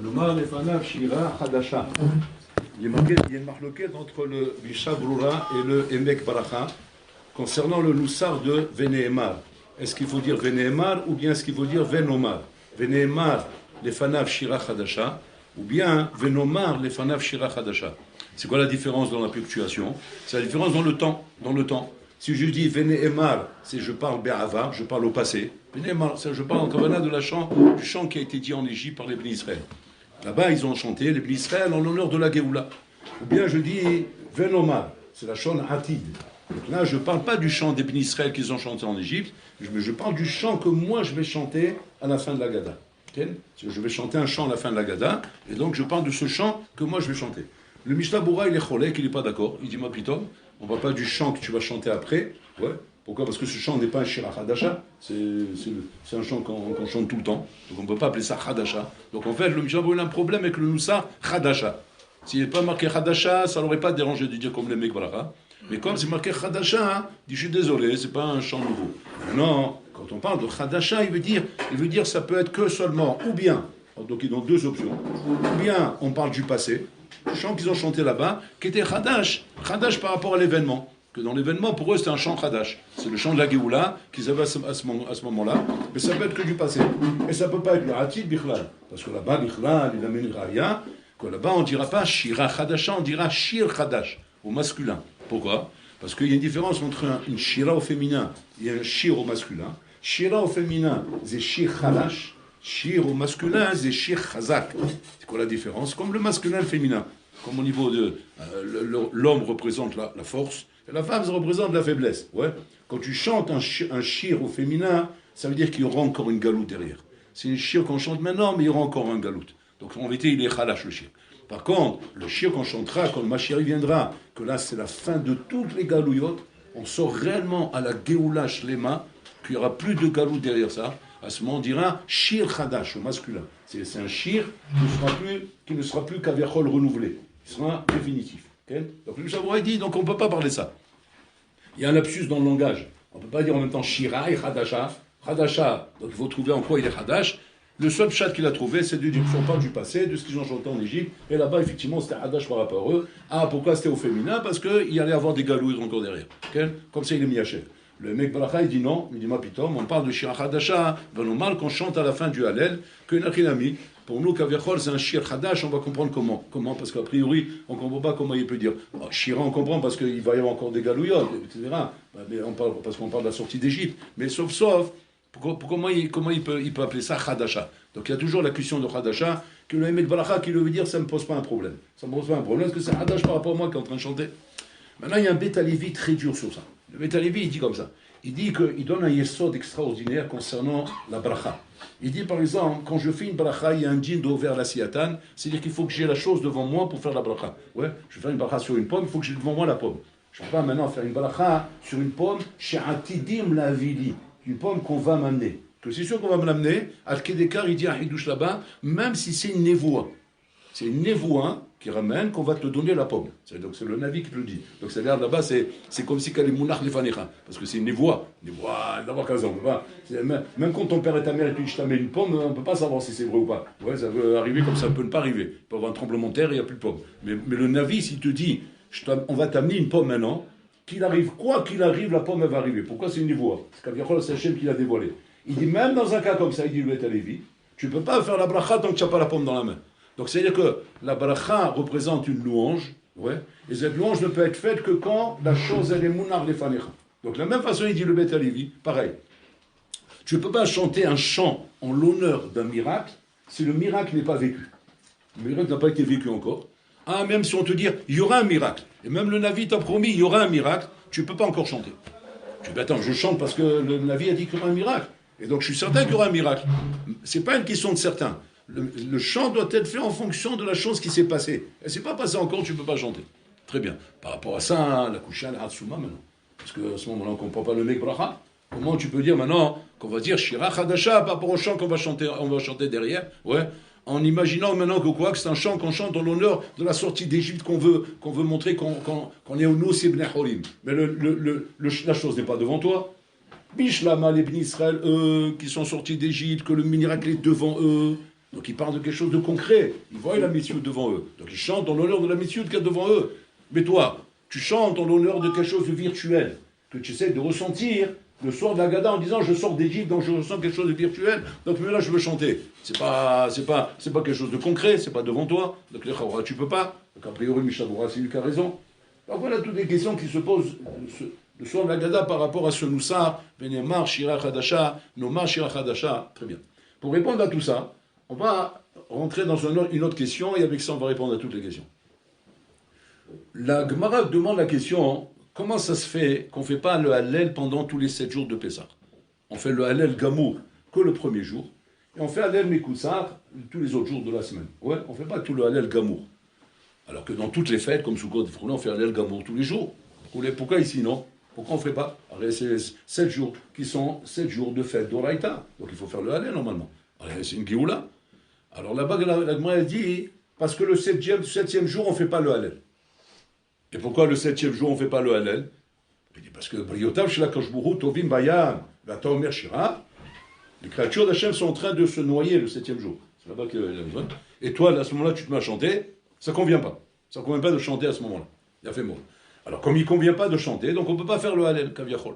Nomar lefanav shira hadasha. Il y a une marloquette entre le Misha Brura et le Emek Baracha concernant le Noussar de Venéemar. Est-ce qu'il faut dire Venéemar ou bien est-ce qu'il faut dire Venomar? Venéemar lefanav shira hadasha ou bien Venomar lefanav shira hadasha. C'est quoi la différence dans la ponctuation? C'est la différence dans le temps. Si je dis Venéemar, c'est je parle Be'avar, je parle au passé. Venéemar, je parle en Kavana du chant qui a été dit en Égypte par les Bnei Israël. Là-bas, ils ont chanté les Bnei Israël en l'honneur de la Géoula. Ou bien je dis Venomar, c'est la chant Atid. Donc là, je ne parle pas du chant des Bnei Israël qu'ils ont chanté en Égypte, je parle du chant que moi je vais chanter à la fin de la Gada. Okay? Je vais chanter un chant à la fin de la Gada, et donc je parle de ce chant que moi je vais chanter. Le Mishnah Bura, il est cholek, il n'est pas d'accord. Il dit, ma pitom, on ne parle pas du chant que tu vas chanter après. Ouais. Pourquoi? Parce que ce chant n'est pas un shira hadasha, c'est un chant qu'on chante tout le temps. Donc on ne peut pas appeler ça hadasha. Donc en fait, le Mishnah Bura a un problème avec le Noussar hadasha. S'il n'est pas marqué hadasha, ça ne l'aurait pas dérangé de dire comme les mecs Baracha. Mais comme c'est marqué hadasha, il dit, je suis désolé, c'est pas un chant nouveau. Non, quand on parle de hadasha, il veut dire ça peut être que seulement, ou bien, donc ils ont deux options, ou bien on parle du passé, le chant qu'ils ont chanté là-bas, qui était Khadash par rapport à l'événement. Que dans l'événement, pour eux, c'était un chant Khadash. C'est le chant de la Géoula qu'ils avaient à ce moment-là. Mais ça peut être que du passé. Et ça ne peut pas être le Hatid Bichlal. Parce que là-bas, Bichlal, il amène Raya, que là-bas, on ne dira pas Shira Khadasha, on dira Shir Khadash, au masculin. Pourquoi? Parce qu'il y a une différence entre une Shira au féminin et un Shir au masculin. Shira au féminin, c'est Shir Khadash. Shir au masculin, c'est Shir Chazak. C'est quoi la différence? Comme le masculin et le féminin. Comme au niveau de l'homme représente la force, et la femme, ça représente la faiblesse. Ouais. Quand tu chantes un shir au féminin, ça veut dire qu'il y aura encore une galoute derrière. C'est une shir qu'on chante maintenant, mais il y aura encore un galoute. Donc en vérité, il est khalash le shir. Par contre, le shir qu'on chantera, quand le Mashiach viendra, que là c'est la fin de toutes les galouillotes, on sort réellement à la Géoula Shlema, qu'il n'y aura plus de galoute derrière ça. À ce moment, on dira shir khadash au masculin. C'est un shir qui ne sera plus qu'aviachol renouvelé. Il sera définitif. Okay? Donc le Shabbat dit, donc on ne peut pas parler ça. Il y a un lapsus dans le langage. On ne peut pas dire en même temps shira et khadasha. Khadasha, donc il faut trouver en quoi il est khadash. Le seul chat qu'il a trouvé, c'est de dire qu'on parle du passé, de ce qu'ils ont chanté en Égypte. Et là-bas, effectivement, c'était khadash par rapport à eux. Ah, pourquoi c'était au féminin? Parce qu'il allait avoir des galouilles encore derrière. Okay? Comme ça, il est mis à chef. Le mec Baracha, il dit non, il dit ma pitom, on parle de shira khadasha, mal qu'on chante à la fin du Hallel, que Nachinami. Pour nous, Kaviachol, c'est un shir khadash, on va comprendre comment. Comment? Parce qu'a priori, on ne comprend pas comment il peut dire. Oh, shira, on comprend parce qu'il va y avoir encore des galouillottes, etc. Mais on parle, parce qu'on parle de la sortie d'Égypte. Mais sauf, comment il peut appeler ça khadasha? Donc il y a toujours la question de khadasha, que le mec Baracha qui le veut dire, ça ne me pose pas un problème. Ça ne me pose pas un problème, parce que c'est khadash par rapport à moi qui est en train de chanter. Maintenant, il y a un Beth Alevi très dur sur ça. Le Beth Alevi, il dit comme ça. Il dit qu'il donne un yesod extraordinaire concernant la bracha. Il dit par exemple, quand je fais une bracha, il y a un djinn d'ouvert la siyatan, c'est-à-dire qu'il faut que j'ai la chose devant moi pour faire la bracha. Ouais, je vais faire une bracha sur une pomme, il faut que j'ai devant moi la pomme. Je ne vais pas maintenant faire une bracha sur une pomme, chez Atidim la vili, une pomme qu'on va m'amener. Que c'est sûr qu'on va me l'amener, Al-Kedekar, il dit à Hidouche là-bas, même si c'est une névoie. C'est une névoie qui ramène qu'on va te donner la pomme. Donc c'est le Navi qui te le dit. Donc ça veut dire là-bas, c'est comme si qu'elle est mounach lefanecha. Parce que c'est une névoie. D'abord qu'à ça, on peut pas. Même quand ton père et ta mère et je t'amène une pomme, on ne peut pas savoir si c'est vrai ou pas. Ouais, ça peut arriver comme ça peut ne pas arriver. Il peut y avoir un tremblement de terre et il n'y a plus de pomme. Mais le Navi, s'il te dit, on va t'amener une pomme maintenant, quoi qu'il arrive, la pomme elle va arriver. Pourquoi c'est une névoie? Parce qu'Aviachol, c'est Hachem qui l'a dévoilé. Il dit, même dans un cas comme ça, il dit le Beth Alevi, tu ne peux pas faire la bracha tant que tu n'as pas la pomme dans la main. Donc c'est-à-dire que la bracha représente une louange, ouais, et cette louange ne peut être faite que quand la chose elle est mounar lefanecha. Donc de la même façon il dit le Beth Alevi, pareil. Tu ne peux pas chanter un chant en l'honneur d'un miracle si le miracle n'est pas vécu. Le miracle n'a pas été vécu encore. Ah, même si on te dit, il y aura un miracle, et même le Navi t'a promis, il y aura un miracle, tu ne peux pas encore chanter. Tu dis, attends, je chante parce que le Navi a dit qu'il y aura un miracle. Et donc je suis certain qu'il y aura un miracle. Ce n'est pas une question de certain. Le chant doit être fait en fonction de la chose qui s'est passée. Elle ne s'est pas passée encore, tu ne peux pas chanter. Très bien. Par rapport à ça, la kusha, la hatsuma maintenant. Parce qu'à ce moment-là, on ne comprend pas le mec bracha. Comment tu peux dire maintenant qu'on va dire shira chadasha par rapport au chant qu'on va chanter derrière? Ouais. En imaginant maintenant que c'est un chant qu'on chante en l'honneur de la sortie d'Égypte qu'on veut montrer qu'on est au Nous Ibn Horim. Mais la chose n'est pas devant toi. Bishlama, les Bnei Israël, eux, qui sont sortis d'Égypte, que le miracle est devant eux. Donc ils parlent de quelque chose de concret. Ils voient la Messioude devant eux. Donc ils chantent en l'honneur de la Messioude qu'il y a devant eux. Mais toi, tu chantes en l'honneur de quelque chose de virtuel, que tu essaies de ressentir le soir de la Gada en disant je sors d'Égypte, donc je ressens quelque chose de virtuel, donc mais là je veux chanter. C'est pas quelque chose de concret, c'est pas devant toi. Donc les Khawra, tu peux pas. Donc a priori Mishabura, c'est lui qui a raison. Donc voilà toutes les questions qui se posent le soir de la Gada par rapport à ce Noussar, Venemar, Shira Khadasha, Nomar, Shira Khadasha. Très bien. Pour répondre à tout ça, on va rentrer dans une autre question et avec ça on va répondre à toutes les questions. La Gemara demande la question, comment ça se fait qu'on ne fait pas le Hallel pendant tous les 7 jours de Pessah? On fait le Hallel Gamour que le premier jour, et on fait Hallel Mekoussar tous les autres jours de la semaine. Ouais, on ne fait pas tout le Hallel Gamour. Alors que dans toutes les fêtes, comme Sukkot, on fait Hallel Gamour tous les jours. Pourquoi ici non? Pourquoi on ne ferait pas? Alors, c'est 7 jours qui sont 7 jours de fête d'Oraïta. Donc il faut faire le Hallel normalement. Alors, c'est une Géoula. Alors là-bas, la Gemara dit, parce que le 7e jour, on ne fait pas le Hallel. Et pourquoi le 7e jour on ne fait pas le Hallel? Il dit parce que Briotav chez la Koshbourou, Tovim Bayam, Vata Omer Shira, les créatures d'Hachem sont en train de se noyer le 7e jour. C'est là-bas qu'il a besoin. Et toi, à ce moment-là, tu te mets à chanter, ça ne convient pas. Ça ne convient pas de chanter à ce moment-là. Il a fait mot. Alors, comme il ne convient pas de chanter, donc on ne peut pas faire le Hallel, Kaviachol.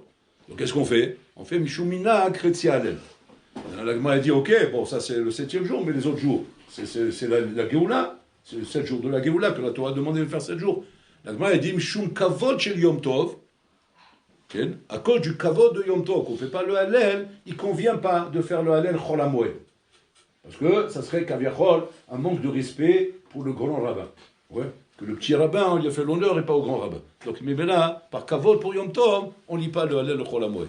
Donc qu'est-ce qu'on fait? On fait Mishumina Kretzia Hallel. La Gemara a dit, ok, bon, ça c'est le 7e jour, mais les autres jours, c'est la Géoula. C'est le 7 jours de la Géoula que la Torah a demandé de faire 7 jours. La Gemara a dit Mishum kavod shel Yom Tov, à cause du kavod de Yom Tov, qu'on ne fait pas le Hallel, il ne convient pas de faire le Hallel Chol HaMoed. Parce que ça serait Kaviachol, un manque de respect pour le grand rabbin. Ouais, que le petit rabbin, on lui a fait l'honneur et pas au grand rabbin. Donc, mais là, par kavod pour Yom Tov, on ne lit pas le Hallel Chol HaMoed.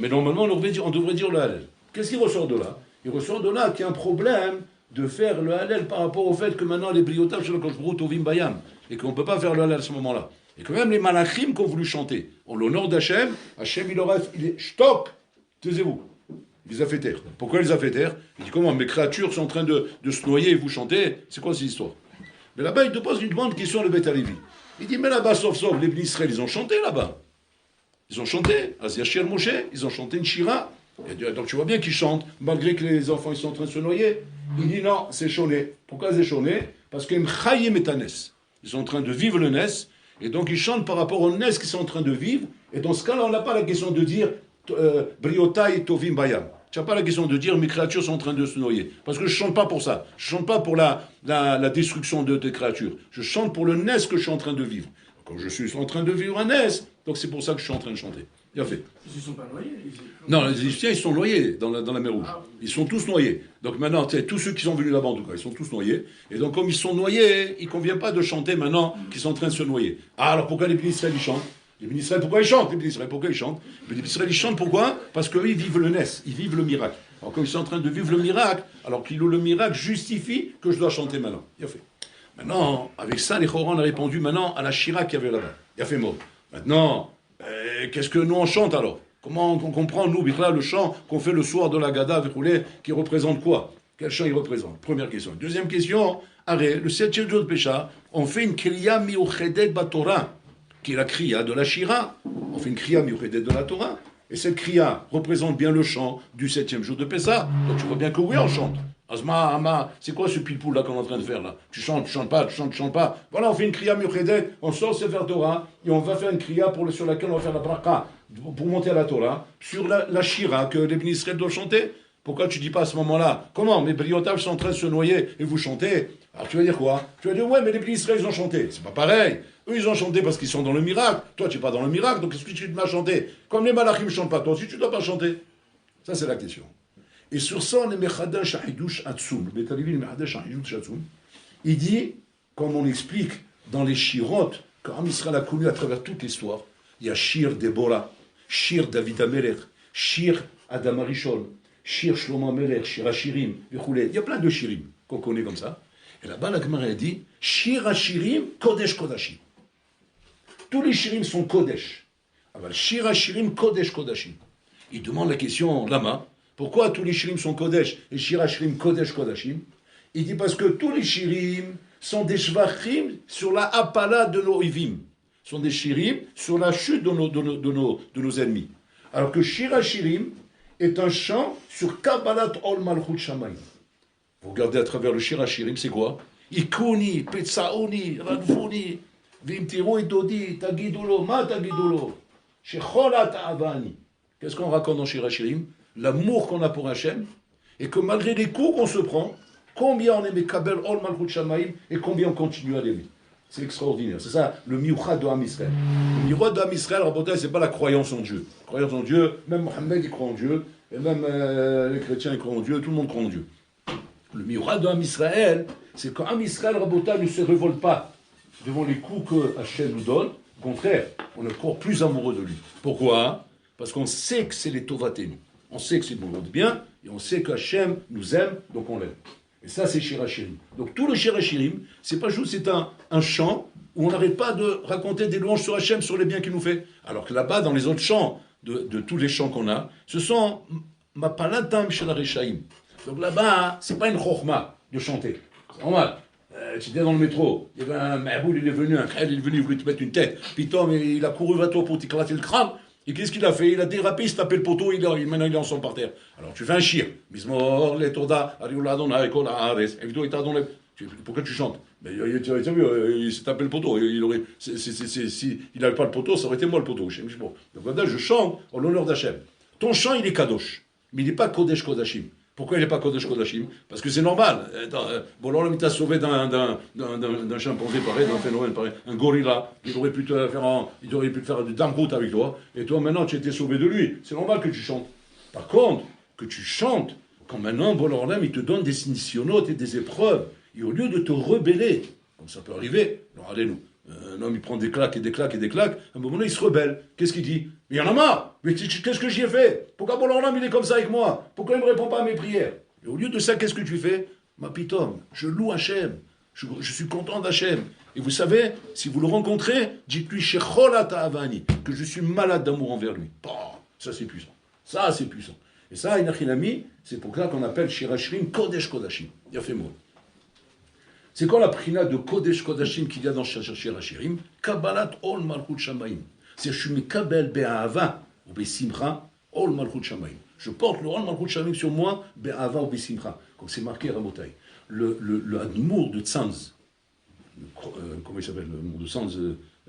Mais normalement, on devrait dire le Hallel. Qu'est-ce qui ressort de là? Il ressort de là qu'il y a un problème de faire le Hallel par rapport au fait que maintenant les briotages sur le Koshbrut Tovim Bayam et qu'on ne peut pas faire le Hallel à ce moment-là. Et que même les malachim qui ont voulu chanter en l'honneur d'Hachem, Hachem il est stock, taisez-vous. Il les a fait taire. Pourquoi il les a fait taire? Il dit comment? Mes créatures sont en train de se noyer et vous chantez? C'est quoi cette histoire? Mais là-bas, il te pose une demande qui est sur le Beth Alevi. Il dit mais là-bas, sauf, les Bnei Israël, ils ont chanté là-bas. Ils ont chanté. Aziachir Moshe, ils ont chanté une Shira. Et donc tu vois bien qu'ils chantent, malgré que les enfants ils sont en train de se noyer. Il dit non, c'est choné. Pourquoi c'est choné? Parce qu'ils sont en train de vivre le Nes, et donc ils chantent par rapport au Nes qu'ils sont en train de vivre. Et dans ce cas-là, on n'a pas la question de dire Briotai Tovim Bayam. Tu n'as pas la question de dire mes créatures sont en train de se noyer. Parce que je ne chante pas pour ça. Je ne chante pas pour la destruction de tes créatures. Je chante pour le Nes que je suis en train de vivre. Comme je suis en train de vivre un Nes, donc c'est pour ça que je suis en train de chanter. Bien fait. Ils ne sont pas noyés. Non, les Égyptiens, ils sont noyés dans la mer Rouge. Ils sont tous noyés. Donc maintenant, tous ceux qui sont venus là-bas, en tout cas, ils sont tous noyés. Et donc, comme ils sont noyés, il ne convient pas de chanter maintenant qu'ils sont en train de se noyer. Ah, alors pourquoi les Bnei Israël, ils chantent? Les Bnei Israël, pourquoi ils chantent? Les Bnei Israël, pourquoi ils chantent? Les Bnei Israël, ils chantent pourquoi? Parce qu'eux, ils vivent le Nes, ils vivent le miracle. Alors, comme ils sont en train de vivre le miracle, alors qu'il le miracle justifie que je dois chanter maintenant. Il a fait. Maintenant, avec ça, les Chorans ont répondu maintenant à la Shira qu'il y avait là-bas. Il a fait mot. Maintenant, qu'est-ce que nous on chante alors? Comment on comprend, nous, le chant qu'on fait le soir de la Gada, qui représente quoi? Quel chant il représente? Première question. Deuxième question, le 7e jour de Pécha, on fait une kriya miuchedet batora, qui est la kriya de la Shira. On fait une kriya miuchedet de la Torah. Et cette kriya représente bien le chant du 7e jour de Pécha. Donc tu vois bien que oui, on chante. Asma, Ama, c'est quoi ce pilpoul là qu'on est en train de faire là? Tu chantes pas, tu chantes pas. Voilà, on fait une kriya miuchedet, on sort Sefer Torah, et on va faire une kriya sur laquelle on va faire la bracha, pour monter à la Torah, sur la Shira que les Bnei Israël doivent chanter. Pourquoi tu dis pas à ce moment-là? Comment? Mes briotages sont en train de se noyer et vous chantez? Alors tu vas dire quoi? Tu vas dire ouais, mais les Bnei Israël ils ont chanté. C'est pas pareil. Eux ils ont chanté parce qu'ils sont dans le miracle. Toi tu n'es pas dans le miracle, donc qu'est-ce que tu te mets à chanter? Comme les malachim ne chantent pas, toi aussi tu ne dois pas chanter. Ça c'est la question. Et sur ça on est Mechadash Ha'idush Atsum. Le Beth Alevi le Mechadash Ha'idush Atsum. Il dit, comme on explique dans les Shirot, qu'Am Israël a connu à travers toute l'histoire, il y a Shir Déborah, Shir David Amelech, Shir Adam Arishon, Shir Shlomo Amelech, Shir Hashirim, il y a plein de Shirim qu'on connaît comme ça. Et là-bas, la Gemara a dit Shir Hashirim, Kodesh Kodashim. Tous les Shirim sont Kodesh. Alors, Shir Hashirim, Kodesh Kodashim. Il demande la question, Lama, pourquoi tous les Shirim sont Kodesh et Shir Hashirim, Kodesh Kodashim? Il dit parce que tous les Shirim sont des Shvachim sur la Apala de nos Ivim. Sont des Shirim sur la chute de nos ennemis. Alors que Shir Hashirim est un chant sur Kabbalat Ol Malchut Shamayim. Vous regardez à travers le Shir HaShirim, c'est quoi? Ikuni, Petsaoni, Radfuni, Vimtiro et Dodi, Tagidulo, Ma Tagidulo, Shechola Ta'avani. Qu'est-ce qu'on raconte dans Shir HaShirim? L'amour qu'on a pour Hachem, et que malgré les coups qu'on se prend, combien on aimait Kabel Ol Malchut Shamaim, et combien on continue à l'aimer. C'est extraordinaire. C'est ça, le miouchad de Ham Israël. Le miouchad de Ham Israël, c'est pas la croyance en Dieu. La croyance en Dieu, même Mohammed, il croit en Dieu, et même les chrétiens, ils croient en Dieu, tout le monde croit en Dieu. Le miouchad de Ham Israël, c'est quand Ham Israël, Rabotai, ne se révolte pas devant les coups que Hachem nous donne. Au contraire, on est encore plus amoureux de lui. Pourquoi? Parce qu'on sait que c'est les Tovatenu. On sait que c'est pour notre bien, et on sait que Hachem nous aime, donc on l'aime. Et ça, c'est Shir HaShirim. Donc tout le Shir HaShirim, c'est pas juste, c'est un chant où on n'arrête pas de raconter des louanges sur Hachem, sur les biens qu'il nous fait. Alors que là-bas, dans les autres chants, de tous les chants qu'on a, ce sont Mapalatam Shel HaReshaim. Donc là-bas, c'est pas une chokhma de chanter. C'est normal. Tu étais dans le métro, il y avait un Mahoul, il est venu, un Khaïd, il est venu, il voulait te mettre une tête. Puis Tom, il a couru vers toi pour t'éclater le crâne. Et qu'est-ce qu'il a fait? Il a dérapé, il s'est tapé le poteau, maintenant il est ensemble par terre. Alors tu fais un shir. Bismor, les toda, ariula dona, ekola ares. Évidemment, il t'a donné. Pourquoi tu chantes? Mais tu as vu, il s'est tapé le poteau. Si il n'avait pas le poteau, ça aurait été moi le poteau. Donc là, je chante en l'honneur d'Hachem. Ton chant, il est kadosh. Mais il n'est pas kodesh kodashim. Pourquoi il n'est pas Kodesh Kodashim? Parce que c'est normal. Bon, alors, il t'a sauvé d'un chimpanzé pareil, d'un phénomène pareil, un gorilla. Il aurait pu te faire du damroute avec toi. Et toi, maintenant, tu étais sauvé de lui. C'est normal que tu chantes. Par contre, que tu chantes, quand maintenant, bon, alors là, il te donne des initiations et des épreuves. Et au lieu de te rebeller, comme ça peut arriver, alors allez-nous. Un homme, il prend des claques et des claques et des claques. À un moment donné, il se rebelle. Qu'est-ce qu'il dit? Mais il y en a marre. Mais qu'est-ce que j'y ai fait? Pourquoi bon l'homme, il est comme ça avec moi? Pourquoi il ne me répond pas à mes prières? Et au lieu de ça, qu'est-ce que tu fais? Ma pitom, je loue Hachem. Je suis content d'Hachem. Et vous savez, si vous le rencontrez, dites-lui Shechola Ta'avani, que je suis malade d'amour envers lui. Bon, ça c'est puissant. Ça c'est puissant. Et ça, Inachinami, c'est pour ça qu'on appelle Shir HaShirim Kodesh Kodashim. Il a fait mot. C'est quoi la prina de Kodesh Kodashim qu'il y a dans Shir HaShirim? Kabbalat Ol Malchut Shamaim. C'est je suis Mekabel Be'ahava ou Be'simcha Ol Malchut Shamaim. Je porte le Ol Malchut Shamaim sur moi, Be'ahava ou Be'simcha. Comme c'est marqué à Rabotai. Le Admour de Tzanz. Comment il s'appelle le Admour de Tzanz?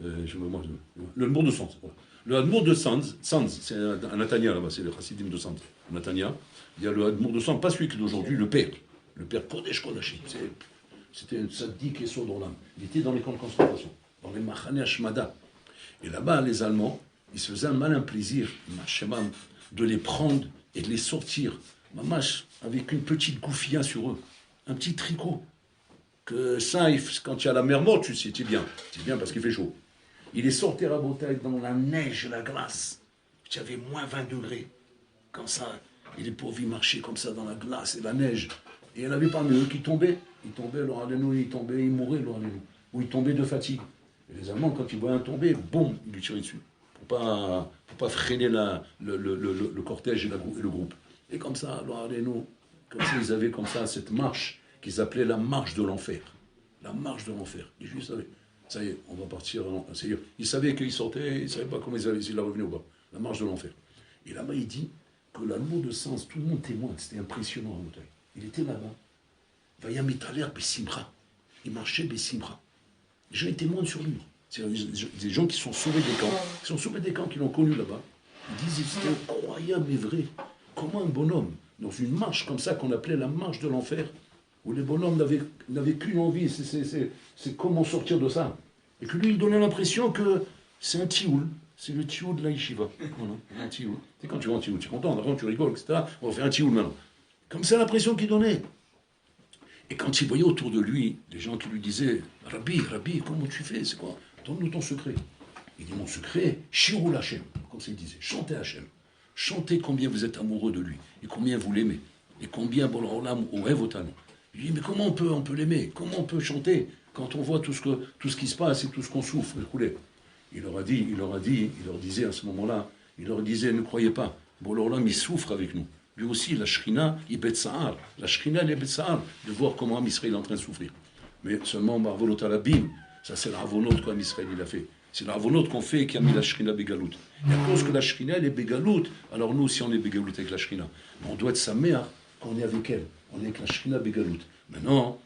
Le Admour de Tzanz. Voilà. Le Admour de Tzanz, c'est un Natania là-bas, c'est le Chassidim de Tzanz. Natania. Il y a le Admour de Tzanz, pas celui qui est d'aujourd'hui, le père. Le père Kodesh Kodashim. C'était un tzaddik et sourd dans l'âme. Il était dans les camps de concentration, dans les Machane Hashmada. Et là-bas, les Allemands, ils se faisaient un malin plaisir, de les prendre et de les sortir, mamash, avec une petite goufia sur eux, un petit tricot. Que ça, quand il y a la mer morte, tu sais, c'est bien parce qu'il fait chaud. Il les sortait à Botaï dans la neige et la glace. Il y avait moins 20 degrés. Comme ça, et les pauvres, ils marchaient comme ça dans la glace et la neige. Et il y en avait parmi eux qui tombaient. Ils tombaient, ils tombaient, ils mouraient, ou ils tombaient de fatigue. Et les Allemands, quand ils voyaient un tomber, boum, ils lui tiraient dessus. Pour pas freiner le cortège et le groupe. Et comme ça, comme ça, ils avaient comme ça cette marche qu'ils appelaient la marche de l'enfer. La marche de l'enfer. Les Juifs savaient. Ça y est, on va partir. Ils savaient qu'ils sortaient, ils ne savaient pas comment ils allaient, s'ils revenaient ou pas. La marche de l'enfer. Et là-bas, il dit que l'amour de sens, tout le monde témoigne, c'était impressionnant. Il était là-bas. Vayamitaler Bessimra. Il marchait Bessimra. Les gens témoignent sur lui. C'est des gens qui sont sauvés des camps, qui l'ont connu là-bas. Ils disent c'était incroyable mais vrai. Comment un bonhomme, dans une marche comme ça qu'on appelait la marche de l'enfer, où les bonhommes n'avaient qu'une envie, c'est comment sortir de ça. Et que lui, il donnait l'impression que c'est un tioul. C'est le tioul de la yeshiva. Voilà, un tioul. C'est quand tu vas en tioul, tu es content, quand tu rigoles, etc. On va faire un tioul maintenant. Comme c'est l'impression qu'il donnait. Et quand il voyait autour de lui des gens qui lui disaient « Rabbi, comment tu fais? C'est quoi? Donne-nous ton secret. » Il dit « Mon secret, Shirul Hashem. » Comme ça il disait « Chantez Hashem. Chantez combien vous êtes amoureux de lui. Et combien vous l'aimez. Et combien Bololam ou Evotanu. » Il dit « Mais comment on peut l'aimer? Comment on peut chanter quand on voit tout ce qui se passe et tout ce qu'on souffre? » Il leur disait à ce moment-là, ne croyez pas, Bololam il souffre avec nous. Lui aussi, la Shrina, il bête Sahar. La Shrina, il bête Sahar, de voir comment Israël est en train de souffrir. Mais seulement, Marvolot Alabim, ça c'est la Ravonot qu'Am Israël il a fait. C'est la Ravonot qu'on fait qui a mis la Shrina Begalout. Et à cause que la Shrina, elle est Begalout, alors nous aussi on est Begalout avec la Shrina. Mais on doit être sa mère quand on est avec elle. on est avec la Shrina Begalout. Maintenant,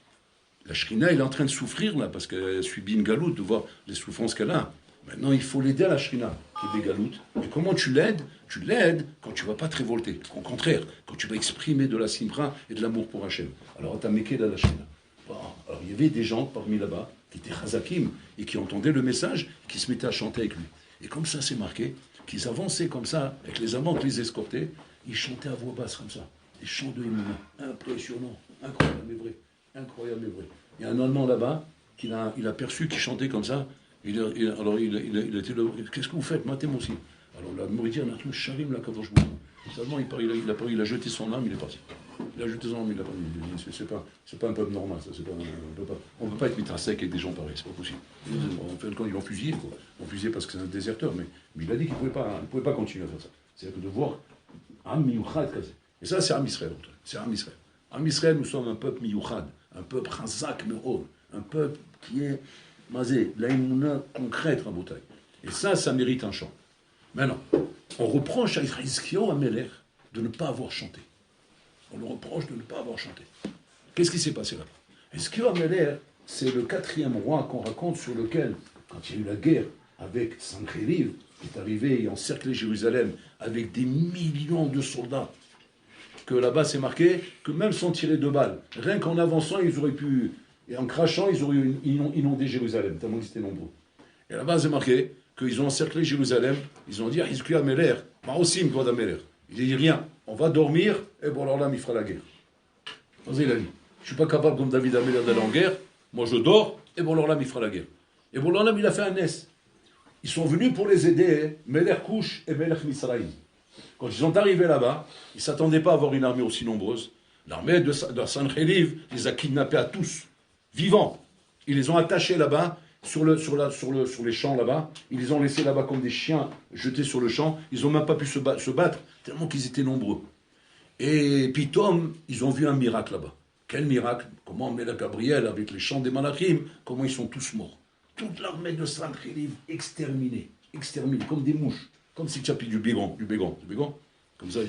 la Shrina, elle est en train de souffrir là, parce qu'elle subit une galoute, de voir les souffrances qu'elle a. Maintenant, il faut l'aider à la Shrina, qui est Begalout. Et comment tu l'aides? Tu l'aides quand tu ne vas pas te révolter. Au contraire, quand tu vas exprimer de la simra et de l'amour pour Hachem. Alors, t'as méqué la Shrina. Bon, alors, il y avait des gens parmi là-bas qui étaient chazakim et qui entendaient le message, qui se mettaient à chanter avec lui. Et comme ça, c'est marqué qu'ils avançaient comme ça, avec les amants qui les escortaient, ils chantaient à voix basse comme ça. Des chants de hymne. Impressionnant, incroyable mais vrai. Incroyable mais vrai. Il y a un Allemand là-bas, il a perçu qu'il chantait comme ça. Alors il était là, qu'est-ce que vous faites? Matez-moi aussi. Alors la Mauritanie, on a trouvé Charim la Kadosh Baruch Hu. Seulement, il a jeté son âme, il est parti. Il a jeté son âme, il a parti. C'est pas un peuple normal, ça. On ne peut pas être mitrasek avec des gens pareils, c'est pas possible. En fait, quand ils l'ont fusillé, quoi. Ils l'ont fusillé parce que c'est un déserteur, mais il a dit qu'il ne pouvait pas continuer à faire ça. C'est-à-dire que de voir Am Miyuchad, et ça, c'est Am Israël. C'est Am Israël. Am Israël, nous sommes un peuple Miyuchad, un peuple Chazak Me'od, un peuple qui est Mazé, l'aïmouna concrète, Rabotai. Et ça mérite un chant. Maintenant, on reproche à Hizkiyahu Amelech de ne pas avoir chanté. On le reproche de ne pas avoir chanté. Qu'est-ce qui s'est passé là? Hizkiyahu Amelech, c'est le 4e roi qu'on raconte sur lequel, quand il y a eu la guerre avec Sancheriv, qui est arrivé et encerclé Jérusalem avec des millions de soldats, que là-bas c'est marqué que même sans tirer de balles, rien qu'en avançant, ils auraient pu, et en crachant, ils auraient inondé Jérusalem, tellement ils étaient nombreux. Et là-bas c'est marqué qu'ils ont encerclé Jérusalem, ils ont dit à Hizkiyahu Amelech, Ma'osim Kvod Amelech. Il a dit rien, on va dormir, et bon alors là, il fera la guerre. Il a dit, je ne suis pas capable comme David Amelech d'aller en guerre, moi je dors, et bon alors là, il fera la guerre. Et bon alors là, il a fait un nes. Ils sont venus pour les aider, Melech Kush et Melech Misraïm. Quand ils sont arrivés là-bas, ils ne s'attendaient pas à avoir une armée aussi nombreuse. L'armée de Sancheriv les a kidnappés à tous, vivants. Ils les ont attachés là-bas, sur les champs là-bas. Ils les ont laissés là-bas comme des chiens jetés sur le champ. Ils n'ont même pas pu se battre, tellement qu'ils étaient nombreux. Et puis, ils ont vu un miracle là-bas. Quel miracle? Comment Melech Gabriel, avec les chants des Malachim, comment ils sont tous morts. Toute l'armée de Sancheriv exterminée, comme des mouches. Comme si tu as pris du bégon, comme ça,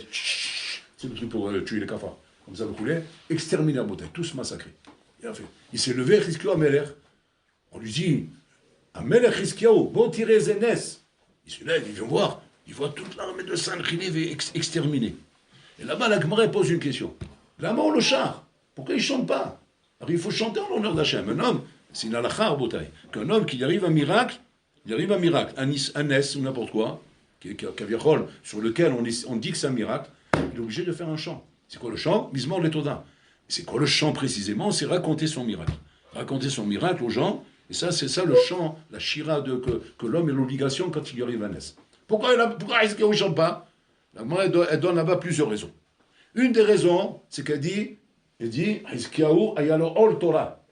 c'est le truc pour tuer les cafards. Comme ça, vous coulez, exterminé à bouteille, tous massacrés. Il s'est levé, Hizkiyahu Amelech. On lui dit, Amelech Hizkiyahu, bon tirez Zénès. Il se lève, il vient voir, il voit toute l'armée de Sancheriv exterminée. Et là-bas, la Gemara pose une question. Là-bas, on le char. Pourquoi il ne chante pas? Alors, il faut chanter en l'honneur d'Hachem. Un homme, c'est une halakha à bouteille. Qu'un homme qui arrive à un miracle, un nes ou n'importe quoi, Kaviachol, sur lequel on dit que c'est un miracle, il est obligé de faire un chant. C'est quoi le chant? Mizmor Letoda. C'est quoi le chant précisément? C'est raconter son miracle. Raconter son miracle aux gens, et ça, c'est ça le chant, la shira que l'homme a l'obligation quand il lui arrive à Nes. Pourquoi Hizkiyahu ne chante pas? Elle donne là-bas plusieurs raisons. Une des raisons, c'est qu'elle dit Hizkiyahu ayalo ol Torah.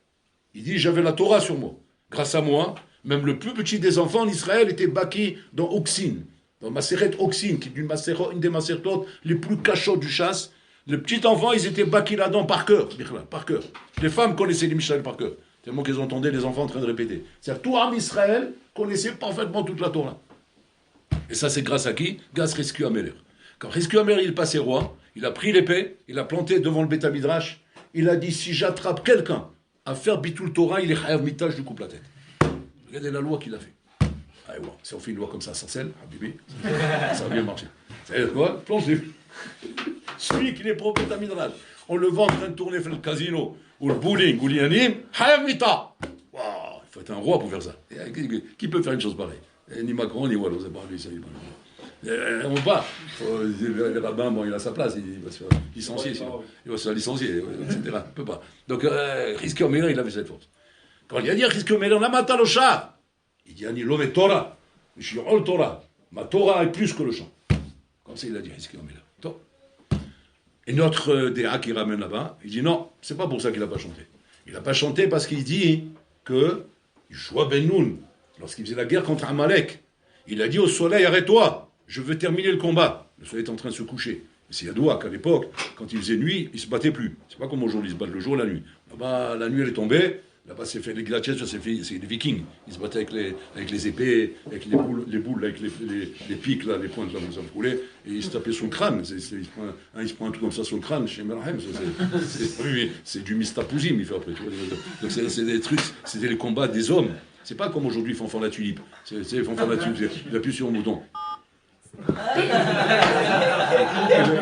Il dit, j'avais la Torah sur moi. Grâce à moi, même le plus petit des enfants en Israël était baki dans Oxin. Dans Maseret Oxin, qui est une des Maseretot les plus cachottes du chasse. Les petits enfants, ils étaient baki là-dedans par cœur. Les femmes connaissaient les Mishnah par cœur. Tellement qu'ils entendaient les enfants en train de répéter. C'est-à-dire, tout en Israël connaissait parfaitement toute la Torah. Et ça, c'est grâce à qui? Grâce à Hizkiyahu Amelech. Quand Hizkiyahu Amelech il passait roi, il a pris l'épée, il a planté devant le Beth Midrash, il a dit, si j'attrape quelqu'un à faire Bitul Torah, il est chayav mitaj, je lui coupe la tête. Regardez la loi qu'il a fait. Allez, ouais. Si on fait une loi comme ça, sans sel, Habibi, ça va bien marcher. C'est quoi? Plongez. Celui qui est prophète à Midrash, on le voit en train de tourner faire le casino, ou le bowling, ou l'yanim, chayav mita. Wow, il faut être un roi pour faire ça. Qui peut faire une chose pareille? Ni Macron, ni Wallo, c'est pas lui, ça. On ne pas. Le rabbin, bon, il a sa place, il va se faire licencier, sinon. Il va se faire licencier, etc. Il ne peut pas. Donc, Hizkiyahu Amelech, il avait cette force. Quand il a dit à Hizkiyahu Amelech, la mata le char, il dit, Ani l'homme Torah, je suis all Torah, ma Torah est plus que le chant. Comme ça, il a dit Hizkiyahu Amelech. Et notre DA qui ramène là-bas, il dit non, c'est pas pour ça qu'il n'a pas chanté. Il n'a pas chanté parce qu'il dit que Yoshua ben Nun, lorsqu'il faisait la guerre contre Amalek, il a dit au soleil, arrête-toi, je veux terminer le combat. Le soleil est en train de se coucher. C'est Yadoua qu'à l'époque, quand il faisait nuit, il ne se battait plus. C'est pas comme aujourd'hui, ils se battent le jour et la nuit. Là-bas, la nuit, elle est tombée, Là-bas, c'est fait les gladiateurs, c'est les Vikings. Ils se battaient avec les épées, avec les boules, avec les pics, là, les pointes, là, vous savez, rouler, et ils se tapaient sur le crâne. Il se prend un truc comme ça sur le crâne, chez Merhem. C'est du mistapouzim, il fait après. Donc, c'est des trucs, c'était les combats des hommes. C'est pas comme aujourd'hui, fanfan la tulipe. C'est fanfan la tulipe, il appuie sur un bouton. Et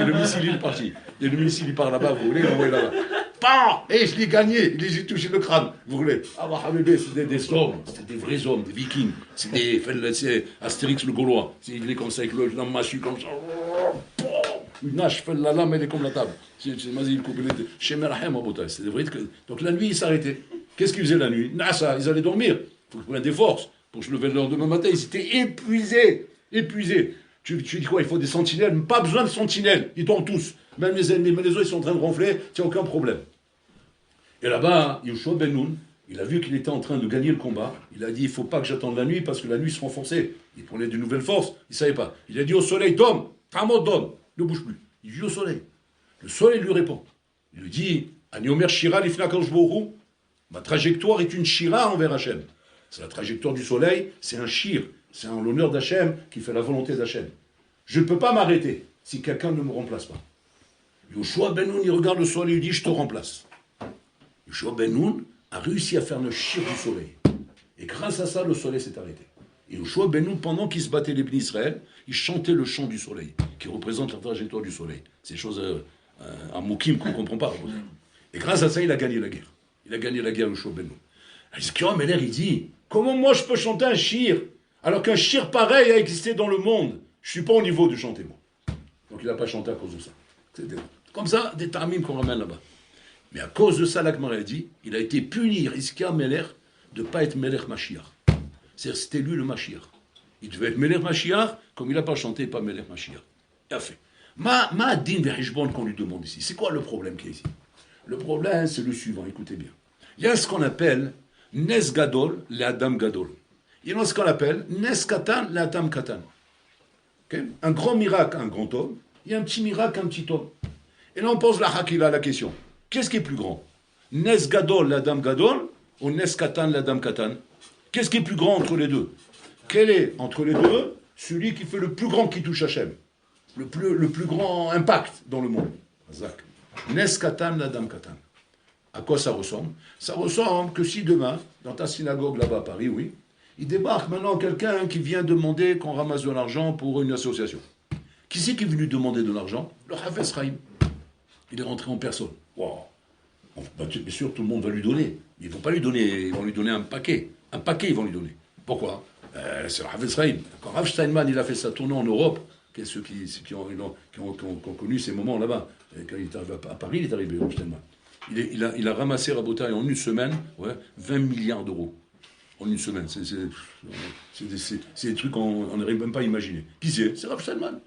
le missile, il est parti. Et le missile, il part là-bas, vous voulez, il l'envoie là-bas. Pam! Et je l'ai gagné, j'ai touché le crâne, vous voulez. Ah, bah, Habibé, c'était des hommes, c'était des vrais hommes, des vikings. C'est Astérix le Gaulois. Il est comme ça, avec la machine comme ça. Une hache, la lame, elle est comme la table. C'est Mazil Koubelé, chez Merhem, c'est vrai que. Donc la nuit, ils s'arrêtaient. Qu'est-ce qu'ils faisaient la nuit? Nassa, ils allaient dormir. Il faut qu'ils prennent des forces. Pour se lever le lendemain matin, ils étaient épuisés. Épuisés. Tu dis quoi? Il faut des sentinelles? Pas besoin de sentinelles. Ils tombent tous. Même les ennemis, mais les autres, ils sont en train de ronfler. Il n'y a aucun problème. Et là-bas, Yoshua Ben Nun, il a vu qu'il était en train de gagner le combat. Il a dit, il ne faut pas que j'attende la nuit parce que la nuit se renforçait. Il prenait de nouvelles forces. Il ne savait pas. Il a dit au soleil, Dom, Tamod Dom, ne bouge plus. Il dit au soleil. Le soleil lui répond. Il lui dit, Aniomer Shira Lifna Kanshbohu, ma trajectoire est une Shira envers Hachem. C'est la trajectoire du soleil, c'est un shir. C'est en l'honneur d'Hachem qui fait la volonté d'Hachem. Je ne peux pas m'arrêter si quelqu'un ne me remplace pas. Yoshua Ben Nun, il regarde le soleil et il dit, je te remplace. Yoshua Ben Nun a réussi à faire le shir du soleil. Et grâce à ça, le soleil s'est arrêté. Et Yoshua Ben Nun, pendant qu'il se battait les bénis Israël, il chantait le chant du soleil, qui représente la trajectoire du soleil. C'est des choses en Mokim qu'on ne comprend pas. Et grâce à ça, il a gagné la guerre. Il a gagné la guerre, Yoshua Ben Nun. Alors, Meller, il dit, comment moi je peux chanter un shir alors qu'un shir pareil a existé dans le monde? Je ne suis pas au niveau de chanter, moi. Donc il n'a pas chanté à cause de ça. C'est comme ça, des tarmim qu'on ramène là-bas. Mais à cause de ça, l'Agmara dit, il a été puni, Hizkia Meller, de ne pas être Melech Mashiach. C'est-à-dire, c'était lui le Mashiach. Il devait être Melech Mashiach, comme il n'a pas chanté, pas Melech Mashiach. Il a fait. Ma din vehishbon qu'on lui demande ici. C'est quoi le problème qu'il y a ici? Le problème, c'est le suivant, écoutez bien. Il y a ce qu'on appelle Nes Gadol, le Adam Gadol. Il y a ce qu'on appelle Nes Katan, le Adam Katan. Okay? Un grand miracle, un grand homme. Il y a un petit miracle, un petit homme. Et là, on pose la hakila, la question. Qu'est-ce qui est plus grand? Nes Gadol, la Dame Gadol, ou Nes Katan, la Dame Katan? Qu'est-ce qui est plus grand entre les deux? Quel est, entre les deux, celui qui fait le plus grand qui touche Hachem? Le plus grand impact dans le monde? Zak. Nes Katan, la Dame Katan. À quoi ça ressemble? Ça ressemble que si demain, dans ta synagogue là-bas à Paris, oui, il débarque maintenant quelqu'un qui vient demander qu'on ramasse de l'argent pour une association. Qui c'est qui est venu demander de l'argent? Le Hafez Chaim. Il est rentré en personne. Wow. Bien sûr, tout le monde va lui donner. Ils ne vont pas lui donner, ils vont lui donner un paquet. Un paquet, ils vont lui donner. Pourquoi? C'est le Hafez Chaim. Quand Rav Steinman il a fait sa tournée en Europe, ceux qui ont connu ces moments là-bas, quand il est arrivé à Paris, il est arrivé, Rav Steinman. Il a ramassé, Rabotai, en une semaine, 20 milliards d'euros. En une semaine. C'est des trucs qu'on n'arrive même pas à imaginer. Qui c'est? C'est Rav Steinman.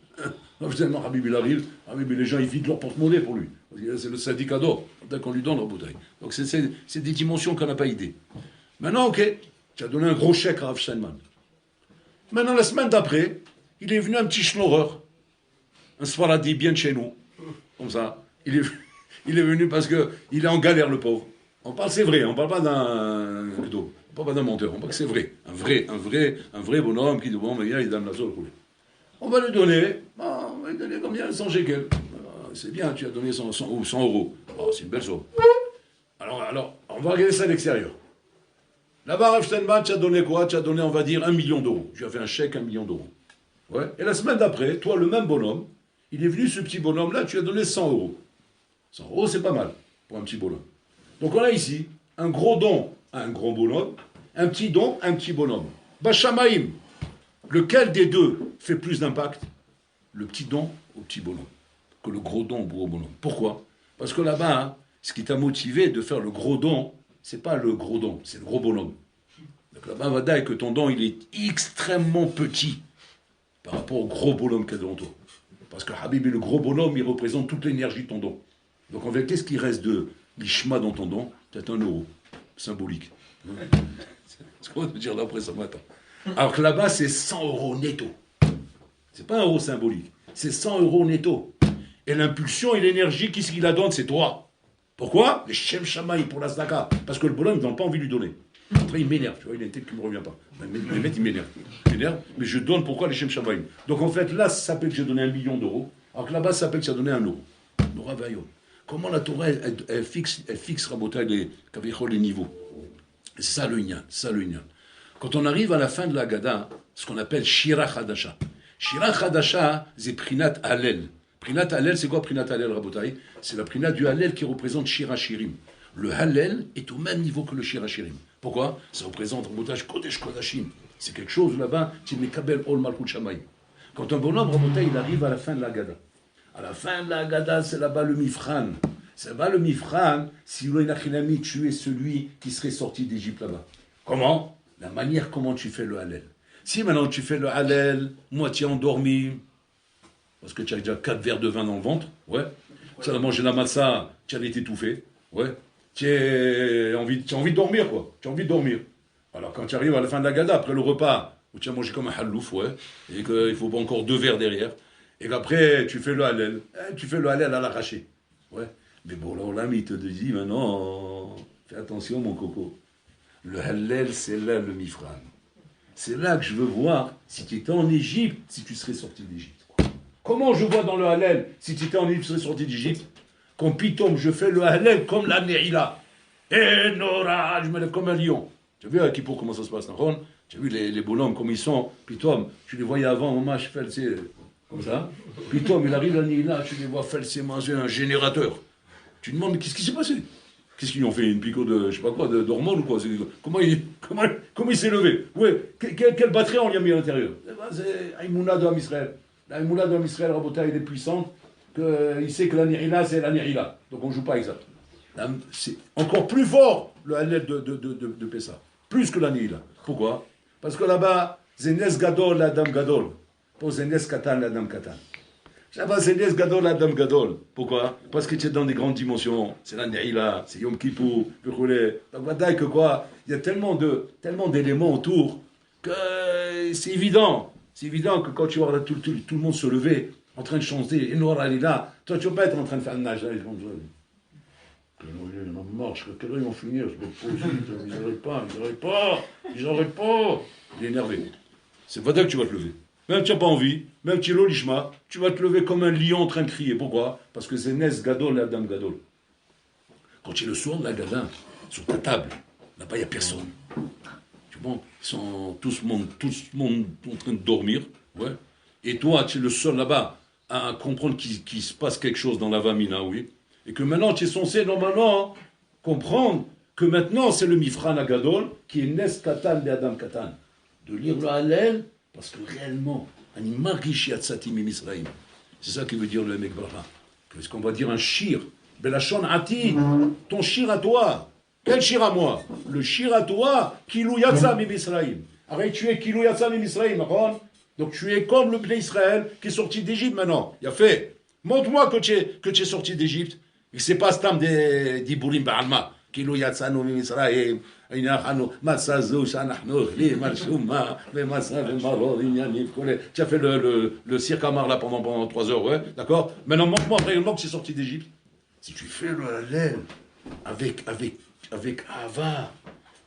Rav Steinman, Habib, il arrive. Habib, les gens, ils vident leur porte-monnaie pour lui. C'est le syndicat d'or. Dès qu'on lui donne, Rabotai. Donc, c'est des dimensions qu'on n'a pas idée. Maintenant, ok, tu as donné un gros chèque à Rav Steinman. Maintenant, la semaine d'après, il est venu un petit schnorrer. Un Sfaradi bien de chez nous. Comme ça. Il est venu parce qu'il est en galère, le pauvre. On parle, c'est vrai, on ne parle pas d'un gdo. On ne parle pas d'un menteur, on parle que c'est vrai. Un vrai bonhomme qui dit, bon, mais il donne la zone. On va lui donner combien? 100 shekels. C'est bien, tu as donné 100 euros. Oh, c'est une belle somme. Alors, on va regarder ça à l'extérieur. Là-bas, Rav Steinman, tu as donné quoi? Tu as donné, on va dire, 1 million d'euros. Tu as fait un chèque, 1 million d'euros. Ouais. Et la semaine d'après, toi, le même bonhomme, il est venu, ce petit bonhomme-là, tu as donné 100 euros. 100 euros, c'est pas mal pour un petit bonhomme. Donc on a ici un gros don à un gros bonhomme, un petit don à un petit bonhomme. Bachamaïm, lequel des deux fait plus d'impact? Le petit don au petit bonhomme que le gros don au gros bonhomme. Pourquoi? Parce que là-bas, ce qui t'a motivé de faire le gros don, c'est pas le gros don, c'est le gros bonhomme. Donc là-bas, va dire que ton don, il est extrêmement petit par rapport au gros bonhomme qu'il y a devant toi. Parce que Habib, le gros bonhomme, il représente toute l'énergie de ton don. Donc en fait, qu'est-ce qui reste de l'ishma dans ton don? Peut-être 1 euro, symbolique. C'est quoi de dire là après ça m'attend. Alors que là-bas, c'est 100 euros netto. C'est pas 1 euro symbolique, c'est 100 euros netto. Et l'impulsion et l'énergie, qu'est-ce qu'il la donne? C'est toi. Pourquoi? Les Shem Shamaï pour la Zdaka. Parce que le bonhomme, ils n'ont pas envie de lui donner. Après, il m'énerve, tu vois, il a une tête qui ne me revient pas. Les mecs, il m'énerve. Mais je donne pourquoi les Shem Shamaï. Donc en fait, là, ça s'appelle que j'ai donné 1 million d'euros, alors que là-bas, ça s'appelle que j'ai donné 1 euro. Nora Vaillot. Comment la Torah, elle fixe Rabotai, les niveaux. C'est ça le Inyan, Quand on arrive à la fin de la Haggadah, ce qu'on appelle Shira Chadasha. Shira Chadasha, c'est Prinat Hallel. Prinat Hallel, c'est quoi Prinat Hallel, Rabotai? C'est la Prinat du Hallel qui représente Shira Shirim. Le Hallel est au même niveau que le Shira Shirim. Pourquoi? Ça représente Rabotai Kodesh Kodashim. C'est quelque chose là-bas, qui est Mekabel Ol Malchut Shamayim. Quand un bonhomme, Rabotai, il arrive à la fin de la Haggadah. À la fin de la Haggadah, c'est là-bas le Mifran. C'est là-bas le Mifran, si l'Oinachinami, tu es celui qui serait sorti d'Égypte là-bas. Comment? La manière comment tu fais le Hallel. Si maintenant tu fais le Hallel, moitié endormi, parce que tu as déjà 4 verres de vin dans le ventre, ouais. Tu as mangé la massa, tu as été étouffé, ouais. Tu as envie de dormir, quoi. Tu as envie de dormir. Alors quand tu arrives à la fin de la Haggadah, après le repas, où tu as mangé comme un hallouf, ouais, et qu'il faut encore 2 verres derrière, et qu'après tu fais le Hallel. Tu fais le Hallel à l'arraché, ouais. Mais bon, là, l'ami, il te dit, maintenant, fais attention, mon coco. Le Hallel, c'est là le Mifran. C'est là que je veux voir si tu étais en Égypte, si tu serais sorti d'Égypte. Comment je vois dans le Hallel, si tu étais en Égypte, tu serais sorti d'Égypte? Quand Pitom, je fais le Hallel comme la Neila. Et Nora, je me lève comme un lion. Tu as vu à Kippour comment ça se passe, non? Tu as vu les bonhommes, comme ils sont? Pitom, tu les voyais avant, maman, je fais comme ça. Pitom, il arrive la Neila, tu les vois faire manger un générateur. Tu te demandes, mais qu'est-ce qui s'est passé? Qu'est-ce qu'ils ont fait? Une pico de, je sais pas quoi, d'hormones ou quoi? Comment il s'est levé? Ouais, quelle batterie on lui a mis à l'intérieur? C'est Aïmouna de Israël. L'Aïmouna de Israël, Rabota, il est puissante, qu'il sait que la Nirila, c'est la Nirila. Donc on ne joue pas avec ça. Là, c'est encore plus fort, le Hallel de Pessah. Plus que la Nirila. Pourquoi? Parce que là-bas, Zenes Gadol, Adam Gadol. Pour Zenes Katan, Adam Katan. Là-bas, c'est Nes Gadol, Adam Gadol. Pourquoi? Parce que tu es dans des grandes dimensions. C'est la Neila, c'est Yom Kippur, le Roulé. Donc, voilà que quoi, il y a tellement d'éléments autour que c'est évident. C'est évident que quand tu vois tout le monde se lever, en train de chanter, et Noir est là, toi, tu ne vas pas être en train de faire le nage. Ils vont marche, quelle heure ils vont finir? Ils n'arrêtent pas. Il est énervé. C'est pas que tu vas te lever. Même tu n'as pas envie, même tu es l'olishma, tu vas te lever comme un lion en train de crier. Pourquoi? Parce que c'est Nes Gadol et Adam Gadol. Quand tu es le soir de la Gadin, sur ta table, là-bas, il n'y a personne. Tu vois, ils sont tous monde en train de dormir. Ouais. Et toi, tu es le seul là-bas à comprendre qu'il se passe quelque chose dans la Vamina, oui. Et que maintenant, tu es censé normalement comprendre que maintenant, c'est le Mifran Agadol qui est Nes Katan et Adam Katan. De lire le Hallel. Parce que réellement, c'est ça qui veut dire le Emek Bracha. Qu'est-ce qu'on va dire un shir? Belachon ati, ton shir à toi. Quel shir à moi? Le shir à toi, Kilou Yatsa Mim Israël. Arrête, tu es Kilou Yatsa Mim Israël, donc tu es comme le Bnei Israël qui est sorti d'Égypte maintenant. Il a fait. Montre-moi que tu es sorti d'Égypte. Et c'est pas Stam des Bourim Ba'alma. Kilou Yatsa Mim Israël. Tu as fait le cirque à là pendant 3 heures, ouais, d'accord? Maintenant, montre-moi réellement que c'est sorti d'Égypte. Si tu fais le Hallel avec Ava,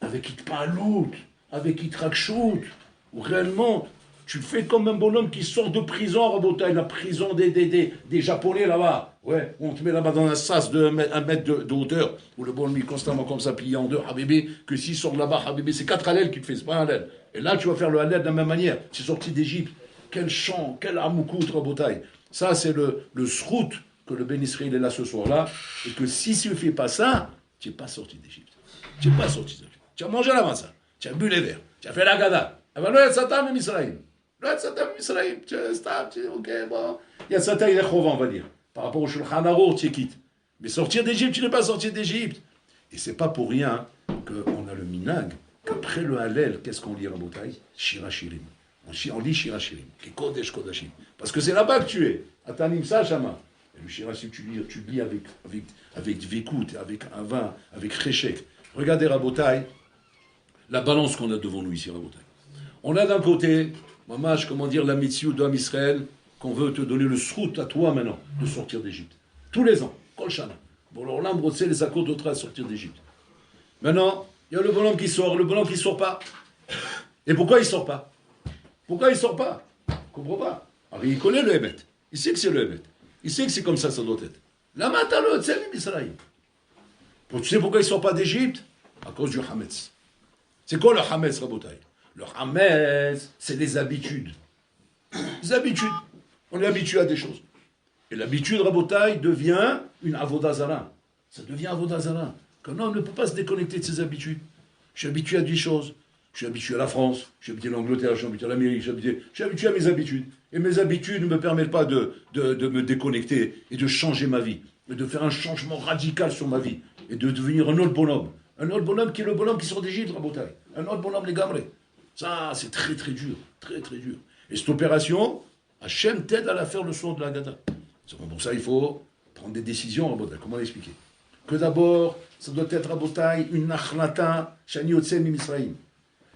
avec Itpalout, avec Itrakshut, ou réellement, tu fais comme un bonhomme qui sort de prison, Rabotai, la prison des Japonais là-bas. Ouais, on te met là-bas dans un sas de 1 mètre de hauteur, où le bonhomme est constamment comme ça, plié en deux, Habibé, que s'il sort de là-bas, Habibé, c'est 4 Hallel qui te fait, c'est pas un Hallel. Et là, tu vas faire le Hallel de la même manière. C'est sorti d'Égypte. Quel chant, quel amoukout, Rabotai. Ça, c'est le srout que le Ben Israël est là ce soir-là, et que si tu ne fais pas ça, tu n'es pas sorti d'Égypte. Tu n'es pas sorti d'Égypte. Tu as mangé la massa, tu as bu les verres, tu as fait la gada. Alors, le Satan et Israël. Le Satan et Israël, ok, bon. Il y a Satan et Chova, on va dire. Par rapport au Shulchan Aruch, tu es quitte. Mais sortir d'Égypte, tu n'es pas sorti d'Égypte. Et c'est pas pour rien qu'on a le minag, qu'après le Hallel, qu'est-ce qu'on lit à Rabotai? Shira Shirim. On lit Shira Shirim, qui est Kodesh Kodashim. Parce que c'est là-bas que tu es. Atanim Sachama. Et le Shira Shirim, tu lis avec Vékout, avec Ava, avec Reshek. Regardez Rabotai, la balance qu'on a devant nous ici, Rabotai. On a d'un côté, mamash, comment dire, la mitzvah d'Am Israël, qu'on veut te donner le srout à toi maintenant, de sortir d'Égypte. Tous les ans, Kol Shana. Bon, alors là, brosser les accords d'autres à sortir d'Égypte. Maintenant, il y a le bonhomme qui sort pas. Et pourquoi il sort pas? Pourquoi il sort pas? Je ne comprends pas. Alors, il connaît le Hémet. Il sait que c'est le Hémet. Il sait que c'est comme ça doit être. Là, maintenant, c'est Israël. Tu sais pourquoi il ne sort pas d'Égypte? À cause du Hametz. C'est quoi le Hametz, Rabotai? Le Hametz, c'est les habitudes. Les habitudes. On est habitué à des choses. Et l'habitude, Rabotai, devient une avodazara. Ça devient avodazara. Qu'un homme ne peut pas se déconnecter de ses habitudes. Je suis habitué à 10 choses. Je suis habitué à la France, je suis habitué à l'Angleterre, je suis habitué à l'Amérique, je suis habitué à mes habitudes. Et mes habitudes ne me permettent pas de me déconnecter et de changer ma vie. Et de faire un changement radical sur ma vie. Et de devenir un autre bonhomme. Un autre bonhomme qui est le bonhomme qui sort d'Égypte, Rabotai. Un autre bonhomme, les gamrés. Ça, c'est très très dur. Très très dur. Et cette opération, Hachem t'aide à la faire le soir de la Gada. Pour ça, il faut prendre des décisions, Rabotai. Comment l'expliquer? Que d'abord, ça doit être, Rabotai, une achlata, shani yotzem Misraïm.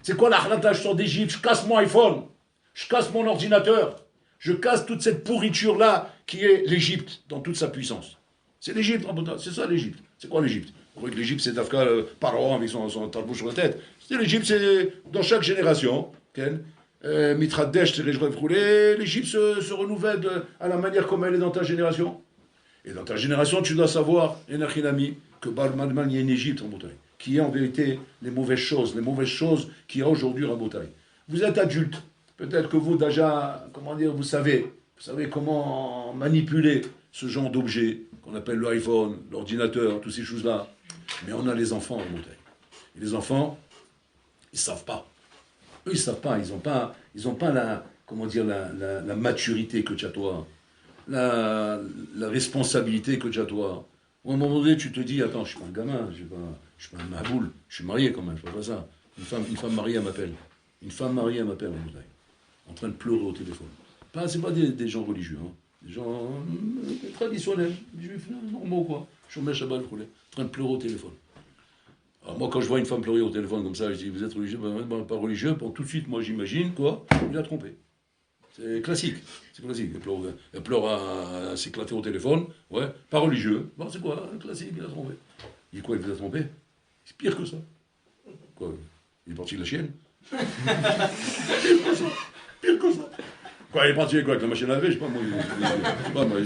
C'est quoi l'achlata? Je sors d'Égypte, je casse mon iPhone, je casse mon ordinateur, je casse toute cette pourriture-là qui est l'Égypte dans toute sa puissance. C'est l'Égypte, Rabotai. C'est ça l'Égypte. C'est quoi l'Égypte? Vous croyez que l'Égypte, c'est Dafka, Paro avec son talbou sur la tête? C'est l'Égypte, c'est dans chaque génération. Mitradesh, c'est les jours écoulés. L'Égypte se renouvelle à la manière comme elle est dans ta génération. Et dans ta génération, tu dois savoir, Enachinami, que Balmalman, il y a une Égypte, Rabotai, qui est en vérité les mauvaises choses qu'il y a aujourd'hui, Rabotai. Vous êtes adulte. Peut-être que vous, déjà, vous savez comment manipuler ce genre d'objet qu'on appelle le iPhone, l'ordinateur, toutes ces choses-là. Mais on a les enfants, Rabotai. Et les enfants, ils ne savent pas. Eux, ils ne savent pas. Ils n'ont pas la maturité que tu as toi. La responsabilité que tu as toi. Ou à un moment donné, tu te dis, attends, je ne suis pas un gamin, je ne suis pas un maboule, je suis marié quand même, je ne fais pas ça. Une femme mariée m'appelle. Une femme mariée m'appelle en train de pleurer au téléphone. Ce n'est pas des gens religieux, hein. Des gens traditionnels, des juifs normaux, quoi. Je mets Shabbat, en train de pleurer au téléphone. Alors moi, quand je vois une femme pleurer au téléphone comme ça, je dis, vous êtes religieux? Pas religieux. Bon, tout de suite, moi, j'imagine, quoi, il l'a trompé. C'est classique. Elle pleure à s'éclater au téléphone. Ouais, pas religieux. Bon, c'est quoi? Un classique, il a trompé. Il dit quoi, il vous a trompé? C'est pire que ça. Quoi? Il est parti de la chienne? Pire que ça. Quoi, il est parti avec quoi? Avec la machine à laver? Je sais pas, moi.